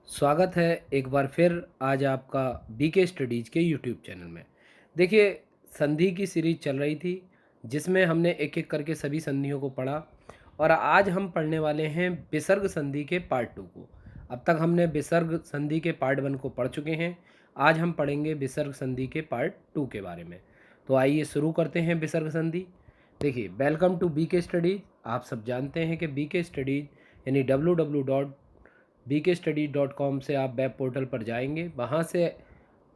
स्वागत है एक बार फिर आज आपका बीके स्टडीज़ के यूट्यूब चैनल में। देखिए, संधि की सीरीज़ चल रही थी जिसमें हमने एक-एक करके सभी संधियों को पढ़ा और आज हम पढ़ने वाले हैं विसर्ग संधि के पार्ट 2 को। अब तक हमने विसर्ग संधि के पार्ट 1 को पढ़ चुके हैं। आज हम पढ़ेंगे विसर्ग संधि के पार्ट 2 के बारे में। तो आइए शुरू करते हैं विसर्ग संधि। देखिए, वेलकम टू बीके स्टडीज़। आप सब जानते हैं कि बीके स्टडीज़ यानी www.bkstudy.com से आप वेब पोर्टल पर जाएंगे, वहाँ से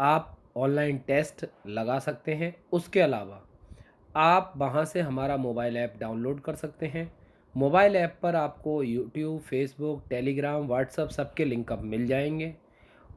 आप ऑनलाइन टेस्ट लगा सकते हैं। उसके अलावा आप वहाँ से हमारा मोबाइल ऐप डाउनलोड कर सकते हैं। मोबाइल ऐप पर आपको यूट्यूब, फेसबुक, टेलीग्राम, व्हाट्सएप सबके लिंक अब मिल जाएंगे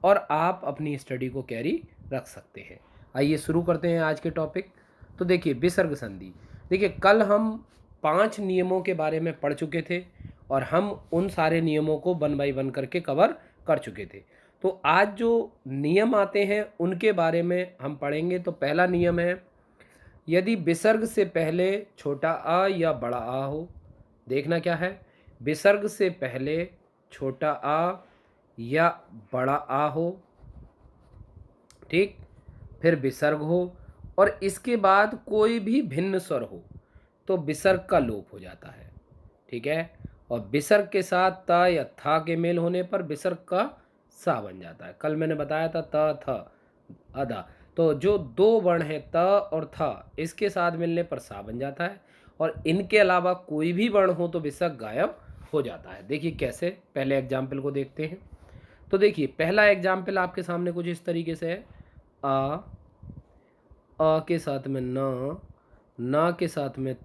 और आप अपनी स्टडी को कैरी रख सकते हैं। आइए शुरू करते हैं आज के टॉपिक। तो देखिए, विसर्ग संधि। देखिए, कल हम 5 नियमों के बारे में पढ़ चुके थे और हम उन सारे नियमों को वन बाय वन करके कवर कर चुके थे। तो आज जो नियम आते हैं उनके बारे में हम पढ़ेंगे। तो पहला नियम है, यदि विसर्ग से पहले छोटा आ या बड़ा आ हो। देखना क्या है, विसर्ग से पहले छोटा आ या बड़ा आ हो, ठीक, फिर विसर्ग हो और इसके बाद कोई भी भिन्न स्वर हो तो विसर्ग का लोप हो जाता है। ठीक है, और विसर्ग के साथ त या था के मेल होने पर विसर्ग का सा बन जाता है। कल मैंने बताया था त थ अदा, तो जो दो वर्ण हैं त और था, इसके साथ मिलने पर सा बन जाता है और इनके अलावा कोई भी वर्ण हो तो विसर्ग गायब हो जाता है। देखिए कैसे, पहले एग्जाम्पल को देखते हैं। तो देखिए, पहला एग्जाम्पल आपके सामने कुछ इस तरीके से है। आ, अ के साथ में न, ना के साथ में त,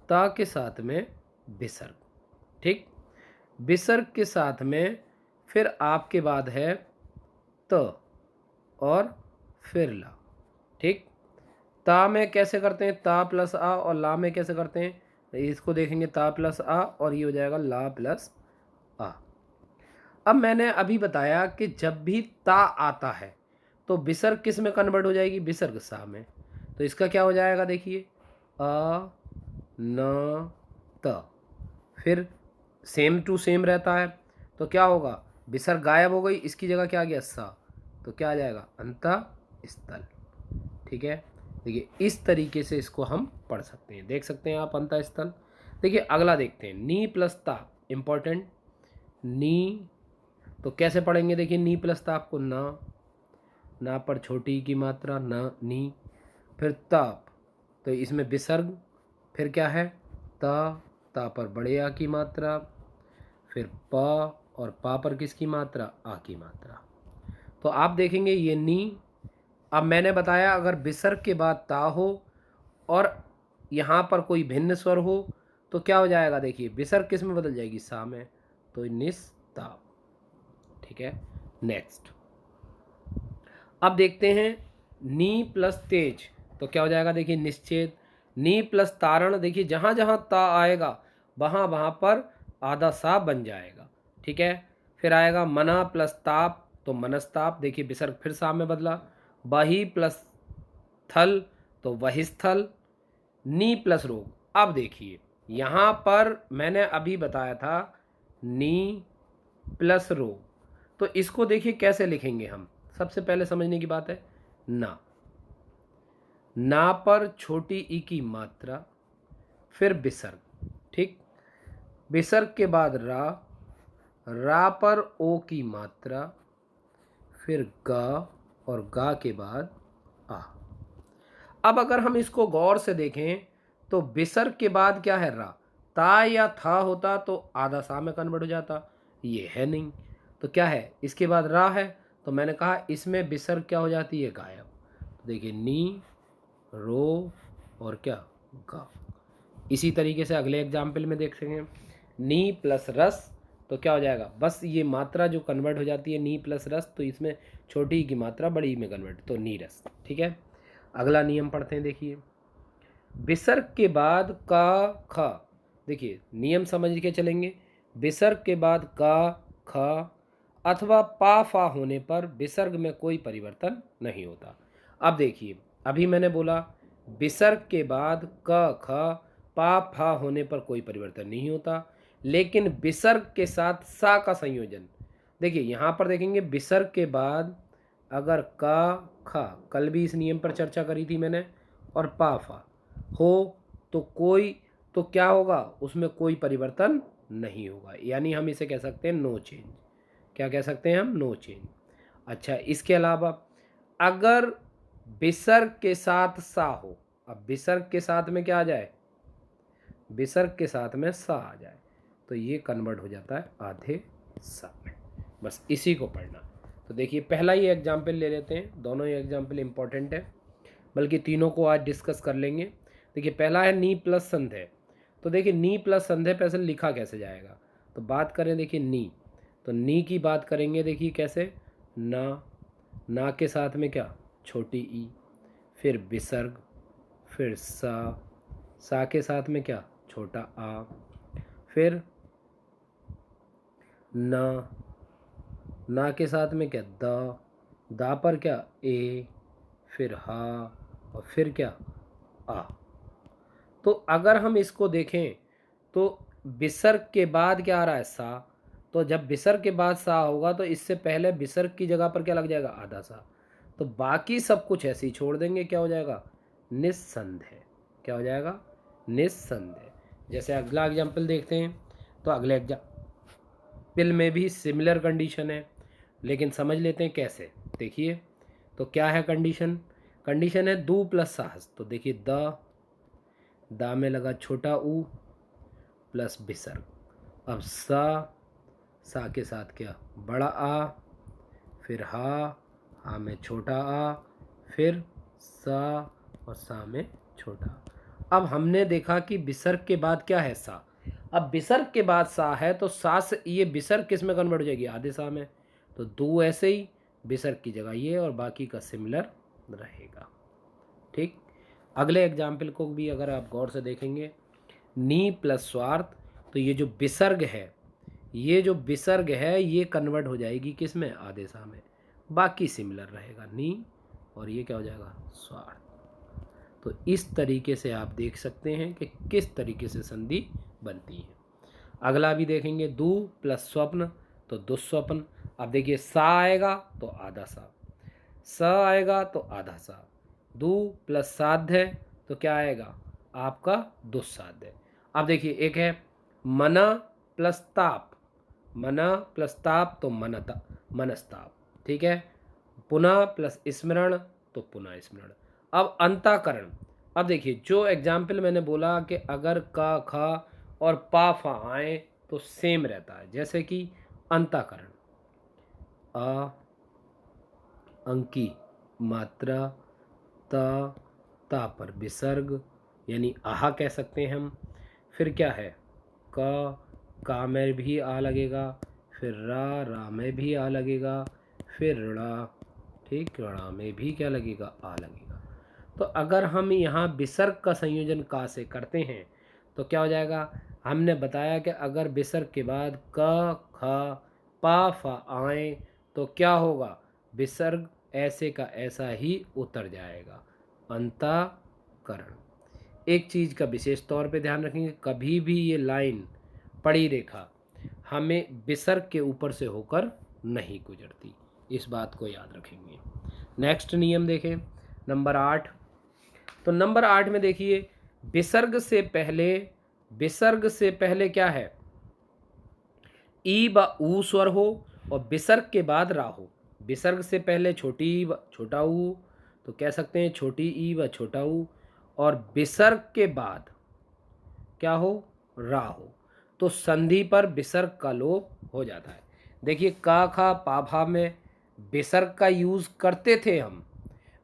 ता के साथ में विसर्ग। ठीक, विसर्ग के साथ में फिर आपके बाद है त और फिर ला। ठीक, ता में कैसे करते हैं, ता प्लस आ, और ला में कैसे करते हैं, इसको देखेंगे ता प्लस आ और ये हो जाएगा ला प्लस आ। अब मैंने अभी बताया कि जब भी ता आता है तो विसर्ग किस में कन्वर्ट हो जाएगी, विसर्ग सा में। तो इसका क्या हो जाएगा, देखिए अ न त, फिर सेम टू सेम रहता है तो क्या होगा, विसर्ग गायब हो गई, इसकी जगह क्या आ गया सा, तो क्या आ जाएगा अंतः स्थल। ठीक है, देखिए इस तरीके से इसको हम पढ़ सकते हैं, देख सकते हैं आप अंतः स्थल। देखिए अगला देखते हैं, नी प्लस ता, इंपॉर्टेंट। नी तो कैसे पढ़ेंगे, देखिए नी प्लस ता आपको ना पर छोटी की मात्रा न नी, फिर ताप तो इसमें विसर्ग, फिर क्या है ता पर बड़े आ की मात्रा, फिर पा और पा पर किसकी मात्रा, आ की मात्रा। तो आप देखेंगे ये नी। अब मैंने बताया अगर विसर्ग के बाद ता हो और यहाँ पर कोई भिन्न स्वर हो तो क्या हो जाएगा, देखिए विसर्ग किस में बदल जाएगी, सा में, तो निस्ताप। ठीक है, नेक्स्ट अब देखते हैं नी प्लस तेज, तो क्या हो जाएगा, देखिए निश्चेद। नी प्लस तारण, देखिए जहाँ जहाँ ता आएगा वहाँ वहाँ पर आधा सा बन जाएगा। ठीक है, फिर आएगा मना प्लस ताप, तो मनस्ताप, देखिए विसर्ग फिर सा में बदला। वही प्लस थल, तो वही स्थल। नी प्लस रोग, अब देखिए यहाँ पर मैंने अभी बताया था नी प्लस रोग, तो इसको देखिए कैसे लिखेंगे हम। सबसे पहले समझने की बात है, ना पर छोटी ई की मात्रा, फिर विसर्ग। ठीक, विसर्ग के बाद रा पर ओ की मात्रा, फिर गा और गा के बाद आ। अब अगर हम इसको गौर से देखें तो विसर्ग के बाद क्या है, रा, ता या था होता तो आधा सा में कन्वर्ट हो जाता, ये है नहीं, तो क्या है, इसके बाद रा है, तो मैंने कहा इसमें विसर्ग क्या हो जाती है, गायब। तो देखिए नी, रो और क्या, गा। इसी तरीके से अगले एग्जाम्पल में देख सकें, नी प्लस रस, तो क्या हो जाएगा, बस ये मात्रा जो कन्वर्ट हो जाती है नी प्लस रस, तो इसमें छोटी की मात्रा बड़ी में कन्वर्ट, तो नी रस। ठीक है, अगला नियम पढ़ते हैं। देखिए विसर्ग के बाद का खा, देखिए नियम समझ के चलेंगे। विसर्ग के बाद का खा अथवा पा फा होने पर विसर्ग में कोई परिवर्तन नहीं होता। अब देखिए अभी मैंने बोला विसर्ग के बाद क ख पा फा होने पर कोई परिवर्तन नहीं होता, लेकिन विसर्ग के साथ सा का संयोजन, देखिए यहाँ पर देखेंगे विसर्ग के बाद अगर का खा, कल भी इस नियम पर चर्चा करी थी मैंने, और पा फा हो तो कोई, तो क्या होगा, उसमें कोई परिवर्तन नहीं होगा, यानी हम इसे कह सकते हैं नो चेंज। क्या कह सकते हैं हम, नो चेंज। अच्छा, इसके अलावा अगर विसर्ग के साथ सा हो, अब विसर्ग के साथ में क्या आ जाए, विसर्ग के साथ में सा आ जाए, तो ये कन्वर्ट हो जाता है आधे सा में। बस इसी को पढ़ना। तो देखिए पहला ही एग्जाम्पल ले लेते हैं, दोनों ही एग्जाम्पल इंपॉर्टेंट है, बल्कि तीनों को आज डिस्कस कर लेंगे। देखिए पहला है नी प्लस संधे। तो देखिए नी प्लस संधे पे ऐसे लिखा कैसे जाएगा, तो बात करें देखिए नी, तो नी की बात करेंगे, देखिए कैसे, ना के साथ में क्या, छोटी ई, फिर विसर्ग, फिर सा के साथ में क्या, छोटा आ, फिर ना के साथ में क्या, दा पर क्या, ए, फिर हा, और फिर क्या, आ। तो अगर हम इसको देखें तो विसर्ग के बाद क्या आ रहा है, सा, तो जब विसर्ग के बाद सा होगा तो इससे पहले विसर्ग की जगह पर क्या लग जाएगा, आधा सा। तो बाकी सब कुछ ऐसे ही छोड़ देंगे, क्या हो जाएगा, निस्संदेह। क्या हो जाएगा, निस्संदेह। जैसे अगला एग्जाम्पल देखते हैं, तो अगले एग्जाम्पल में भी सिमिलर कंडीशन है, लेकिन समझ लेते हैं कैसे। देखिए तो क्या है कंडीशन, कंडीशन है दू प्लस साहस। तो देखिए दा में लगा छोटा ऊ प्लस विसर्ग, अब सा के साथ क्या, बड़ा आ, फिर हा में छोटा आ, फिर सा, और सा में छोटा। अब हमने देखा कि विसर्ग के बाद क्या है, सा। अब विसर्ग के बाद सा है तो सा से ये विसर्ग किस में कन्वर्ट हो जाएगी, आधे सा में। तो दो ऐसे ही विसर्ग की जगह ये, और बाकी का सिमिलर रहेगा। ठीक, अगले एग्जाम्पल को भी अगर आप गौर से देखेंगे, नी प्लस स्वार्थ, तो ये जो विसर्ग है, ये जो विसर्ग है ये कन्वर्ट हो जाएगी किस में, आधे सा में, बाकी सिमिलर रहेगा नी, और ये क्या हो जाएगा, स्वार्थ। तो इस तरीके से आप देख सकते हैं कि किस तरीके से संधि बनती है। अगला भी देखेंगे, दू प्लस स्वप्न, तो दुस्वप्न। अब देखिए सा आएगा तो आधा सा आएगा तो आधा सा, दू प्लस साध्य तो क्या आएगा, आपका दुस्साध्य। अब देखिए एक है मना प्लस ताप, मना प्लस ताप तो मनस्ताप, ठीक है। पुनः प्लस स्मरण तो पुनः स्मरण। अब अंताकरण, अब देखिए जो एग्जाम्पल मैंने बोला कि अगर का खा और पा फा आए तो सेम रहता है, जैसे कि अंताकरण, अ, अंकी, मात्रा, ता पर विसर्ग, यानी आहा कह सकते हैं हम। फिर क्या है, का में भी आ लगेगा, फिर रा में भी आ लगेगा, फिर ऋणा, ठीक, ऋणा में भी क्या लगेगा, आ लगेगा। तो अगर हम यहाँ विसर्ग का संयोजन का से करते हैं तो क्या हो जाएगा, हमने बताया कि अगर विसर्ग के बाद क ख पा फा आए तो क्या होगा, विसर्ग ऐसे का ऐसा ही उतर जाएगा, अंताकरण। एक चीज़ का विशेष तौर पे ध्यान रखेंगे, कभी भी ये लाइन पड़ी रेखा हमें विसर्ग के ऊपर से होकर नहीं गुजरती, इस बात को याद रखेंगे। नेक्स्ट नियम देखें, नंबर 8। तो नंबर 8 में देखिए विसर्ग से पहले क्या है, ई व ऊ स्वर हो, और विसर्ग के बाद रा हो। विसर्ग से पहले छोटी ई व छोटा ऊ, तो कह सकते हैं छोटी ई व छोटा ऊ, और विसर्ग के बाद क्या हो, रा हो, तो संधि पर विसर्ग का लोप हो जाता है। देखिए का खा पा भा में विसर्ग का यूज़ करते थे हम,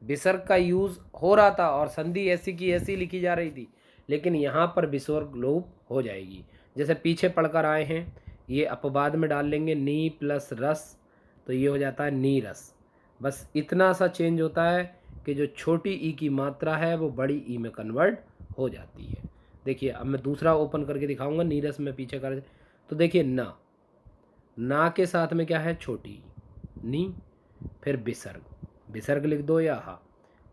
विसर्ग का यूज़ हो रहा था और संधि ऐसी की ऐसी लिखी जा रही थी, लेकिन यहाँ पर विसर्ग लोप हो जाएगी। जैसे पीछे पढ़कर आए हैं, ये अपवाद में डाल लेंगे, नी प्लस रस, तो ये हो जाता है नी रस। बस इतना सा चेंज होता है कि जो छोटी ई की मात्रा है वो बड़ी ई में कन्वर्ट हो जाती है। देखिए अब मैं दूसरा ओपन करके दिखाऊंगा, नीरस में पीछे कर, तो देखिए ना के साथ में क्या है, छोटी नी, फिर विसर्ग लिख दो या हा,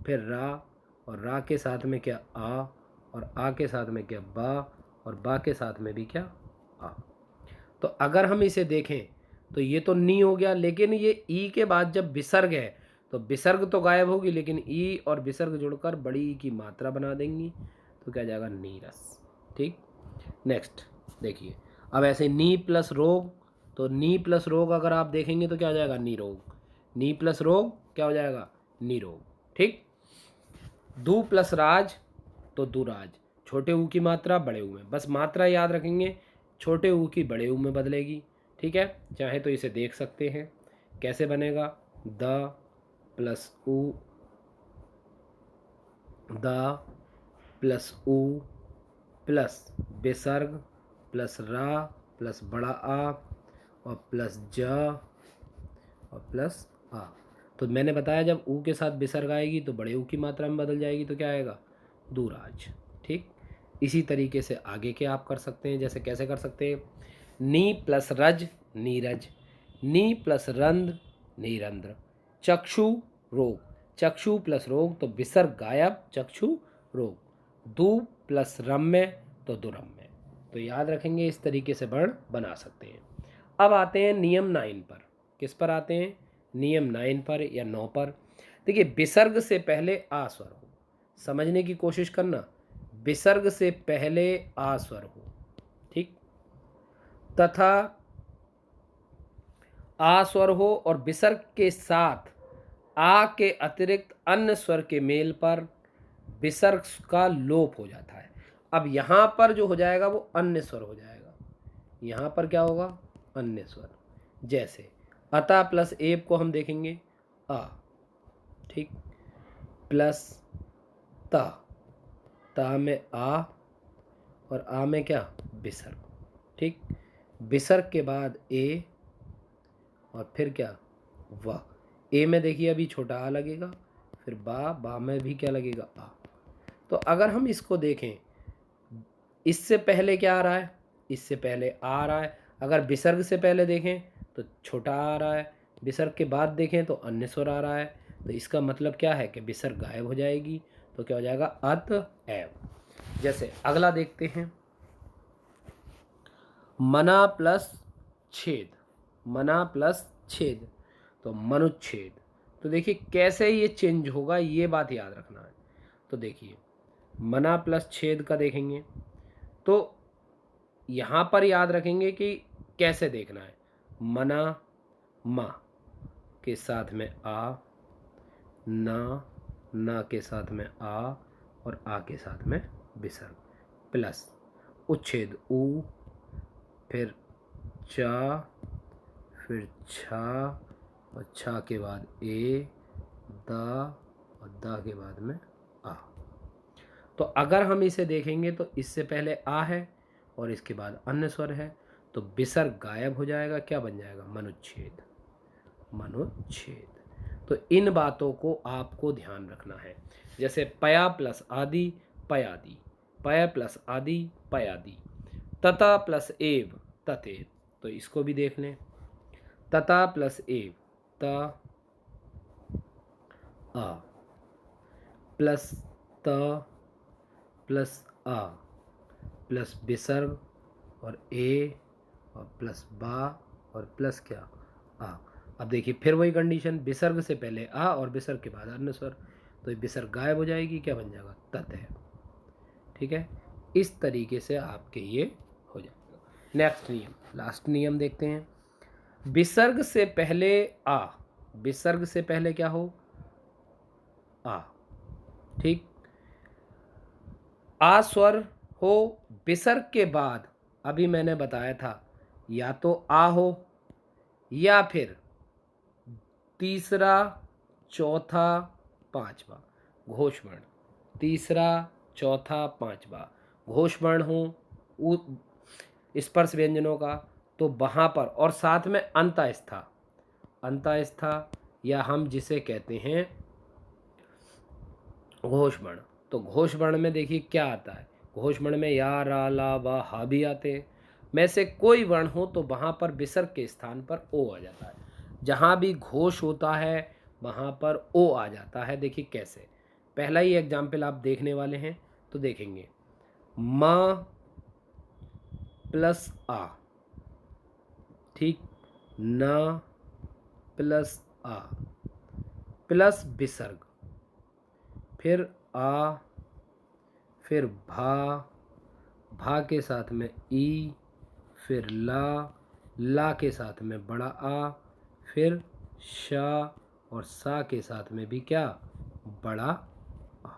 फिर रा, और रा के साथ में क्या, आ, और आ के साथ में क्या, बा, और बा के साथ में भी क्या, आ। तो अगर हम इसे देखें तो ये तो नी हो गया, लेकिन ये ई के बाद जब विसर्ग है तो विसर्ग तो गायब होगी, लेकिन ई और विसर्ग जुड़कर बड़ी ई की मात्रा बना देंगी, तो क्या जाएगा नीरस। ठीक, नेक्स्ट देखिए, अब ऐसे नी प्लस रोग, तो नी प्लस रोग अगर आप देखेंगे तो क्या हो जाएगा निरोग, नी प्लस रोग क्या हो जाएगा निरोग। ठीक, दू प्लस राज तो दुराज, छोटे ऊ की मात्रा बड़े ऊ में, बस मात्रा याद रखेंगे, छोटे ऊ की बड़े ऊ में बदलेगी। ठीक है, चाहे तो इसे देख सकते हैं कैसे बनेगा, द प्लस ऊ, द प्लस ऊ प्लस विसर्ग प्लस रा प्लस बड़ा आ और प्लस ज और प्लस आ। तो मैंने बताया जब ऊ के साथ विसर्ग आएगी तो बड़े ऊ की मात्रा में बदल जाएगी, तो क्या आएगा दूराज। ठीक, इसी तरीके से आगे के आप कर सकते हैं, जैसे कैसे कर सकते हैं, नी प्लस रज नीरज, नी प्लस रंध नीरंध्र, चक्षु रोग, चक्षु प्लस रोग तो विसर्ग गायब, चक्षु रोग, दू प्लस रम्य तो दुरम्य। तो याद रखेंगे, इस तरीके से वर्ण बना सकते हैं। अब आते हैं नियम 9 पर। किस पर आते हैं, नियम 9 पर या 9 पर। देखिए, विसर्ग से पहले आ स्वर हो, समझने की कोशिश करना, विसर्ग से पहले आ स्वर हो। ठीक, तथा आ स्वर हो और विसर्ग के साथ आ के अतिरिक्त अन्य स्वर के मेल पर विसर्ग का लोप हो जाता है। अब यहाँ पर जो हो जाएगा वो अन्य स्वर हो जाएगा, यहाँ पर क्या होगा अन्य स्वर, जैसे अता प्लस एब को हम देखेंगे आ, ठीक, प्लस ता, ता में आ और आ में क्या विसर्ग। ठीक, विसर्ग के बाद ए और फिर क्या वाह, ए में देखिए अभी छोटा आ लगेगा, फिर बा, बा में भी क्या लगेगा आ। तो अगर हम इसको देखें, इससे पहले क्या आ रहा है, इससे पहले आ रहा है, अगर विसर्ग से पहले देखें तो छोटा आ रहा है, विसर्ग के बाद देखें तो अन्य स्वर आ रहा है, तो इसका मतलब क्या है कि विसर्ग गायब हो जाएगी, तो क्या हो जाएगा अतएव। जैसे अगला देखते हैं, मना प्लस छेद, मना प्लस छेद तो मनुच्छेद। तो देखिए कैसे ये चेंज होगा, ये बात याद रखना है। तो देखिए मना प्लस छेद का देखेंगे तो यहाँ पर याद रखेंगे कि कैसे देखना है, मना मा के साथ में आ, ना के साथ में आ और आ के साथ में विसर्ग, प्लस उच्छेद ऊ, फिर चा, फिर छा और छा के बाद ए, दा और दा के बाद में आ। तो अगर हम इसे देखेंगे तो इससे पहले आ है और इसके बाद अन्य स्वर है, तो विसर्ग गायब हो जाएगा, क्या बन जाएगा मनुच्छेद, मनुच्छेद। तो इन बातों को आपको ध्यान रखना है। जैसे पया प्लस आदि पयादि, पय प्लस आदि पयादि, तता प्लस एव ततेव, तो इसको भी देख लें, तता प्लस एव ता आ, प्लस त प्लस आ प्लस विसर्ग और ए और प्लस बा और प्लस क्या आ। अब देखिए फिर वही कंडीशन, विसर्ग से पहले आ और विसर्ग के बाद अन्य स्वर, तो विसर्ग गायब हो जाएगी, क्या बन जाएगा ततः। ठीक है, इस तरीके से आपके ये हो जाएगा। नेक्स्ट नियम, लास्ट नियम देखते हैं, विसर्ग से पहले आ, विसर्ग से पहले क्या हो आ। ठीक, आ स्वर हो विसर्ग के बाद, अभी मैंने बताया था या तो आ हो या फिर तीसरा चौथा पांचवा घोष वर्ण, तीसरा चौथा पांचवा घोष वर्ण हो स्पर्श व्यंजनों का, तो वहाँ पर और साथ में अंतःस्था, अंतःस्था या हम जिसे कहते हैं घोष वर्ण। तो घोष वर्ण में देखिए क्या आता है, घोष वर्ण में या रा ला वा हा भी आते हैं, में से कोई वर्ण हो तो वहाँ पर विसर्ग के स्थान पर ओ आ जाता है, जहाँ भी घोष होता है वहाँ पर ओ आ जाता है। देखिए कैसे, पहला ही एग्जाम्पल आप देखने वाले हैं, तो देखेंगे माँ प्लस आ, ठीक, न प्लस आ प्लस विसर्ग, फिर आ, फिर भा, भा के साथ में ई, फिर ला के साथ में बड़ा आ, फिर शा और सा के साथ में भी क्या, बड़ा आ।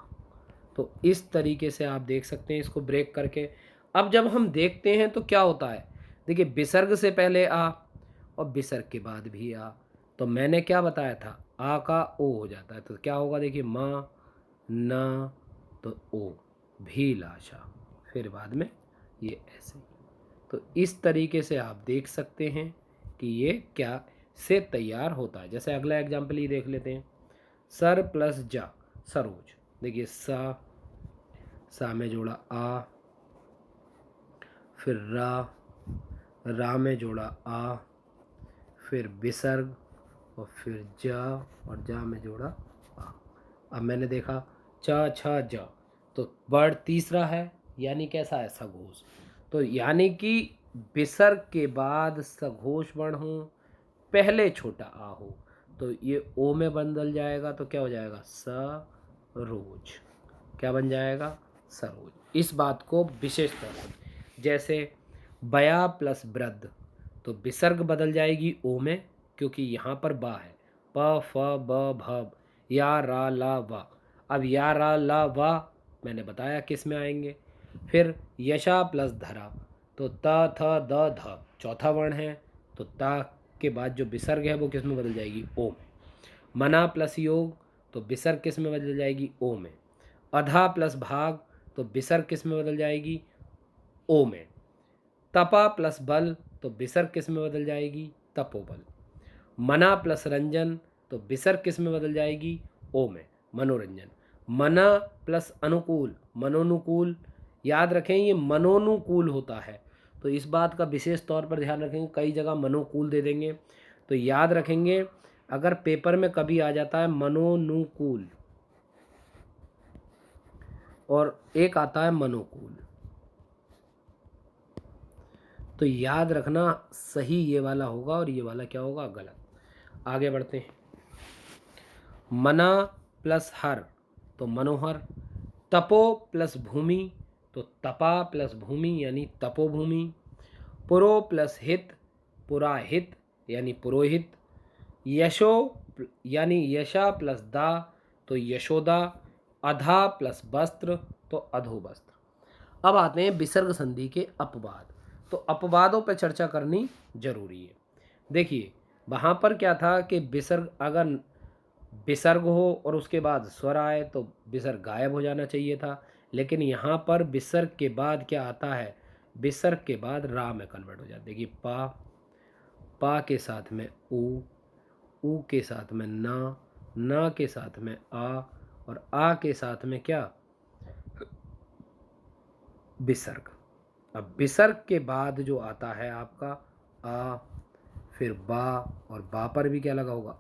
तो इस तरीके से आप देख सकते हैं इसको ब्रेक करके। अब जब हम देखते हैं तो क्या होता है, देखिए विसर्ग से पहले आ और विसर्ग के बाद भी आ, तो मैंने क्या बताया था, आ का ओ हो जाता है, तो क्या होगा, देखिए माँ न तो ओ, भी लाशा, फिर बाद में ये ऐसे। तो इस तरीके से आप देख सकते हैं कि ये क्या से तैयार होता है। जैसे अगला एग्जाम्पल ही देख लेते हैं, सर प्लस जा, सरोज। देखिए सा में जोड़ा आ, फिर रा में जोड़ा आ, फिर विसर्ग और फिर जा, और जा में जोड़ा आ। अब मैंने देखा च छ ज, तो वर्ड तीसरा है, यानी कैसा है, सघोष। तो यानी कि विसर्ग के बाद सघोष वर्ण हो, पहले छोटा आ हो, तो ये ओ में बदल जाएगा, तो क्या हो जाएगा, सरोज। क्या बन जाएगा, सरोज। इस बात को विशेष तौर पर, जैसे बया प्लस वृद्ध, तो विसर्ग बदल जाएगी ओ में, क्योंकि यहाँ पर बा है, प फ ब भ, या रा ला वा। अब या रा ला वा मैंने बताया किस में आएंगे। फिर यशा प्लस धरा, तो त थ द ध चौथा वर्ण है, तो ता के बाद जो विसर्ग है वो किस में बदल जाएगी, ओ में। मना प्लस योग, तो विसर्ग किस में बदल जाएगी, ओ में। अधा प्लस भाग, तो विसर्ग किस में बदल जाएगी, ओ में। तपा प्लस बल, तो विसर्ग किस में बदल जाएगी, तपोबल। मना प्लस रंजन, तो विसर्ग किस में बदल जाएगी, ओ में, मनोरंजन। मना प्लस अनुकूल, मनोनुकूल। याद रखें ये मनोनुकूल होता है, तो इस बात का विशेष तौर पर ध्यान रखेंगे, कई जगह मनोकूल दे देंगे, तो याद रखेंगे अगर पेपर में कभी आ जाता है मनोनुकूल और एक आता है मनोकूल, तो याद रखना सही ये वाला होगा और ये वाला क्या होगा, गलत। आगे बढ़ते हैं, मना प्लस हर, तो मनोहर। तपो प्लस भूमि, तो तपा प्लस भूमि यानी तपोभूमि। पुरो प्लस हित, पुराहित यानी पुरोहित। यशो यानी यशा प्लस दा, तो यशोदा। अधा प्लस वस्त्र, तो अधो वस्त्र। अब आते हैं विसर्ग संधि के अपवाद, तो अपवादों पर चर्चा करनी जरूरी है। देखिए वहाँ पर क्या था कि विसर्ग, अगर विसर्ग हो और उसके बाद स्वर आए तो विसर्ग गायब हो जाना चाहिए था, लेकिन यहाँ पर विसर्ग के बाद क्या आता है, विसर्ग के बाद रा में कन्वर्ट हो जाता है। देखिए पा के साथ में ऊ के साथ में ना के साथ में आ, और आ के साथ में क्या, विसर्ग। अब विसर्ग के बाद जो आता है आपका आ, फिर बा, और बा पर भी क्या लगा होगा,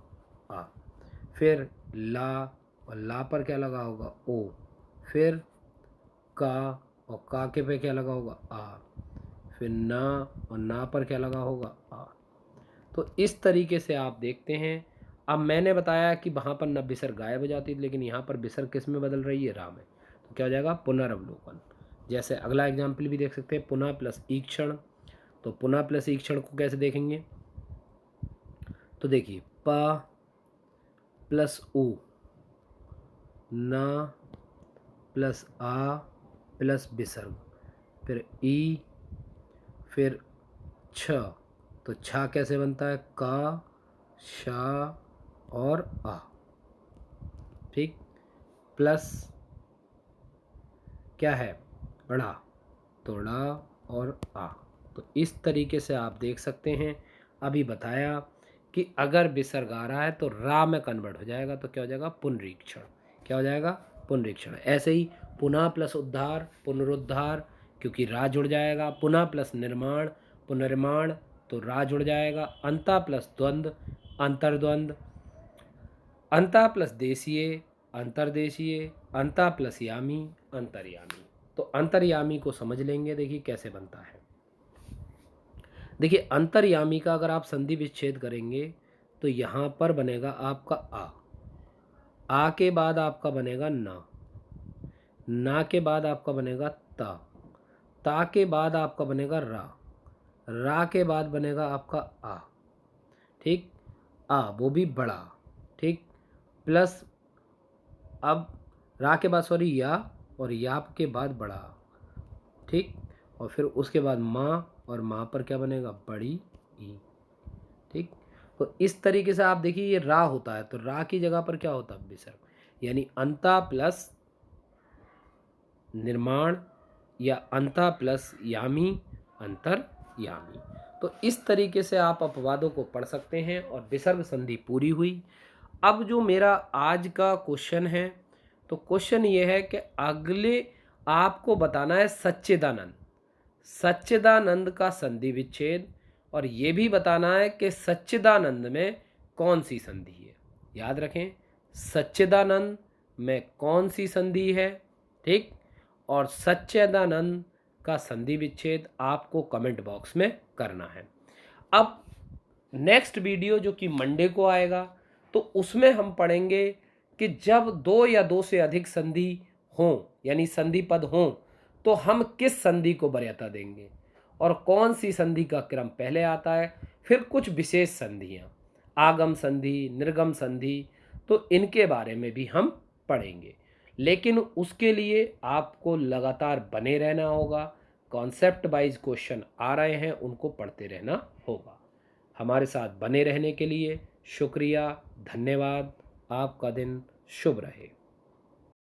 आ। फिर ला, और ला पर क्या लगा होगा, ओ। फिर का, और का के पे क्या लगा होगा, आ। फिर ना, और ना पर क्या लगा होगा, आ। तो इस तरीके से आप देखते हैं। अब मैंने बताया कि वहाँ पर न विसर्ग गायब हो जाती है, लेकिन यहाँ पर विसर्ग किस में बदल रही है, रा में, तो क्या हो जाएगा, पुनर्वलोकन। जैसे अगला एग्जाम्पल भी देख सकते हैं, पुनः प्लस ईक्षण, तो पुनः प्लस ईक्षण को कैसे देखेंगे, तो देखिए प प्लस ऊ, ना प्लस आ प्लस विसर्ग, फिर ई, फिर छ, तो छा कैसे बनता है, का, शा और आ, ठीक, प्लस क्या है, ड़ा, तो ड़ा और आ। तो इस तरीके से आप देख सकते हैं। अभी बताया कि अगर विसर्ग आ रहा है तो रा में कन्वर्ट हो जाएगा, तो क्या हो जाएगा, पुनरीक्षण। क्या हो जाएगा, पुनरीक्षण। ऐसे ही पुनः प्लस उद्धार, पुनरुद्धार, क्योंकि रा जुड़ जाएगा। पुनः प्लस निर्माण, पुनर्निर्माण, तो रा जुड़ जाएगा। अंता प्लस द्वंद्व, अंतर्द्वंद। अंता प्लस देशीय, अंतर्देशीय। अंता प्लस यामी, अंतर्यामी। तो अंतर्यामी को समझ लेंगे, देखिए कैसे बनता है। देखिए अंतर्यामी का अगर आप संधि विच्छेद करेंगे तो यहाँ पर बनेगा आपका आ के बाद आपका बनेगा ना के बाद आपका बनेगा ता के बाद आपका बनेगा रा के बाद बनेगा आपका आ, ठीक, वो भी बड़ा, ठीक, प्लस अब रा के बाद सॉरी या, और या के बाद बड़ा, ठीक, और फिर उसके बाद माँ, और माँ पर क्या बनेगा बड़ी ई, ठीक। तो इस तरीके से आप देखिए ये रा होता है तो रा की जगह पर क्या होता है विसर्ग, यानी अंता प्लस निर्माण या अंता प्लस यामी अंतर यामी। तो इस तरीके से आप अपवादों को पढ़ सकते हैं और विसर्ग संधि पूरी हुई। अब जो मेरा आज का क्वेश्चन है, तो क्वेश्चन ये है कि अगले आपको बताना है सच्चिदानंद, सच्चिदानंद का संधि विच्छेद, और ये भी बताना है कि सच्चिदानंद में कौन सी संधि है। याद रखें सच्चिदानंद में कौन सी संधि है, ठीक, और सच्चिदानंद का संधि विच्छेद आपको कमेंट बॉक्स में करना है। अब नेक्स्ट वीडियो जो कि मंडे को आएगा तो उसमें हम पढ़ेंगे कि जब दो या दो से अधिक संधि हों यानी संधि पद हों तो हम किस संधि को वरीयता देंगे और कौन सी संधि का क्रम पहले आता है। फिर कुछ विशेष संधियां, आगम संधि, निर्गम संधि, तो इनके बारे में भी हम पढ़ेंगे। लेकिन उसके लिए आपको लगातार बने रहना होगा, कॉन्सेप्ट वाइज क्वेश्चन आ रहे हैं उनको पढ़ते रहना होगा। हमारे साथ बने रहने के लिए शुक्रिया, धन्यवाद। आपका दिन शुभ रहे।